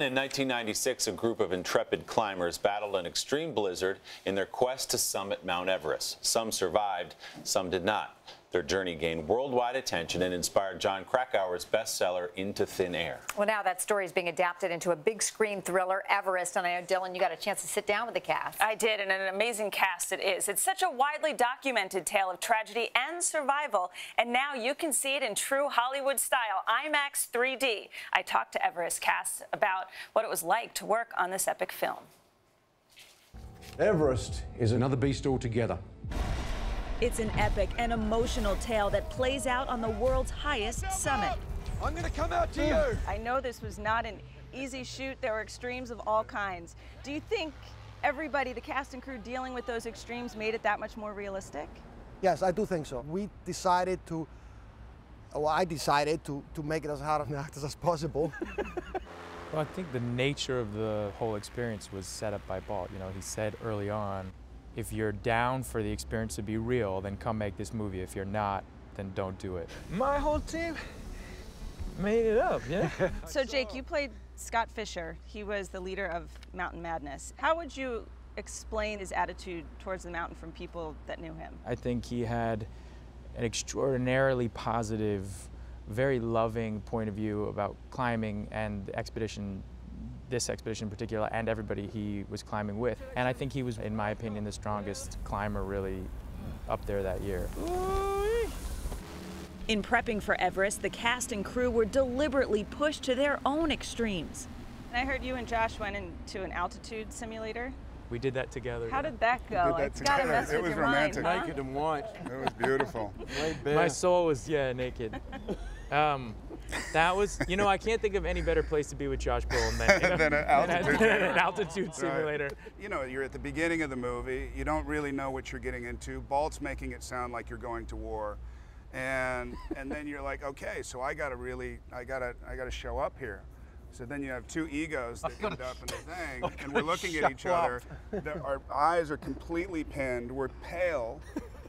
In 1996, a group of intrepid climbers battled an extreme blizzard in their quest to summit Mount Everest. Some survived, some did not. Their journey gained worldwide attention and inspired Jon Krakauer's bestseller, Into Thin Air. Well, now that story is being adapted into a big screen thriller, Everest. And I know, Dylan, you got a chance to sit down with the cast. I did, and an amazing cast it is. It's such a widely documented tale of tragedy and survival, and now you can see it in true Hollywood style, IMAX 3D. I talked to Everest cast about what it was like to work on this epic film. Everest is another beast altogether. It's an epic and emotional tale that plays out on the world's highest summit. I'm gonna come out to you. I know this was not an easy shoot. There were extremes of all kinds. Do you think everybody, the cast and crew dealing with those extremes, made it that much more realistic? Yes, I do think so. We decided to, well, I decided to make it as hard on the actors as possible. Well, I think the nature of the whole experience was set up by Balt. You know, he said early on, if you're down for the experience to be real, then come make this movie. If you're not, then don't do it. My whole team made it up, yeah? So, Jake, you played Scott Fisher. He was the leader of Mountain Madness. How would you explain his attitude towards the mountain from people that knew him? I think he had an extraordinarily positive, very loving point of view about climbing and the expedition, this expedition in particular, and everybody he was climbing with. And I think he was, in my opinion, the strongest climber really up there that year. In prepping for Everest, the cast and crew were deliberately pushed to their own extremes. And I heard you and Josh went into an altitude simulator. We did that together. How did that go? It's gotta mess with your mind, huh? Naked and white. It was beautiful. My soul was, naked. That was, you know, I can't think of any better place to be with Josh Brolin than an altitude simulator. Right. You know, you're at the beginning of the movie. You don't really know what you're getting into. Balt's making it sound like you're going to war, and then you're like, okay, so I gotta show up here. So then you have two egos that end up in the thing, and we're looking at each other. Our eyes are completely pinned. We're pale.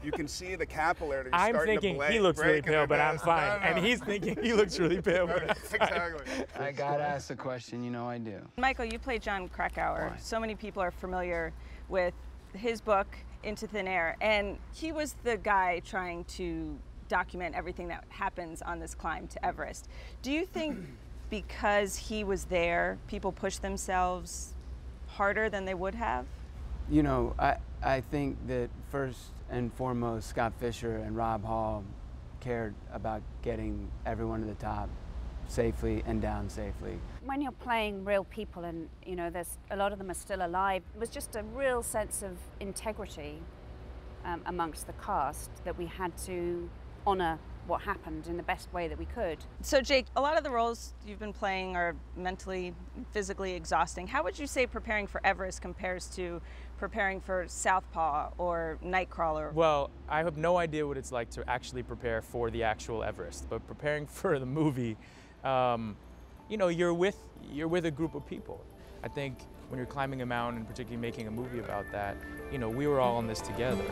You can see the capillaries starting to break. I'm thinking he looks really pale, but I'm fine. No. And he's thinking he looks really pale, but I'm fine. Exactly. I gotta ask the question, you know I do. Michael, you played Jon Krakauer. Why? So many people are familiar with his book, Into Thin Air, and he was the guy trying to document everything that happens on this climb to Everest. Do you think because he was there, people push themselves harder than they would have? You know, I think that first and foremost, Scott Fisher and Rob Hall cared about getting everyone to the top safely and down safely. When you're playing real people and, you know, there's a lot of them are still alive, it was just a real sense of integrity amongst the cast that we had to honor what happened in the best way that we could. So Jake, a lot of the roles you've been playing are mentally, physically exhausting. How would you say preparing for Everest compares to preparing for Southpaw or Nightcrawler? Well, I have no idea what it's like to actually prepare for the actual Everest, but preparing for the movie, you know, you're with a group of people. I think when you're climbing a mountain, and particularly making a movie about that, you know, we were all in this together.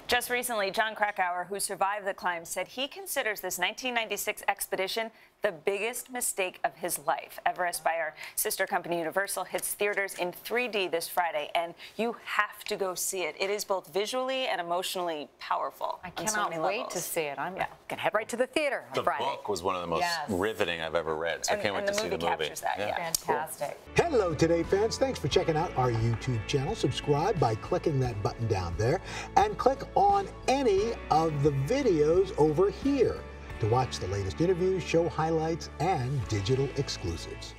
Just recently, Jon Krakauer, who survived the climb, said he considers this 1996 expedition the biggest mistake of his life. Everest, by our sister company Universal, hits theaters in 3D this Friday, and you have to go see it. It is both visually and emotionally powerful. I cannot wait to see it. I'm gonna head right to the theater on Friday. The book was one of the most riveting I've ever read, so I can't wait to see the movie. Captures that, Fantastic. Cool. Hello, Today fans. Thanks for checking out our YouTube channel. Subscribe by clicking that button down there, and click on any of the videos over here to watch the latest interviews, show highlights, and digital exclusives.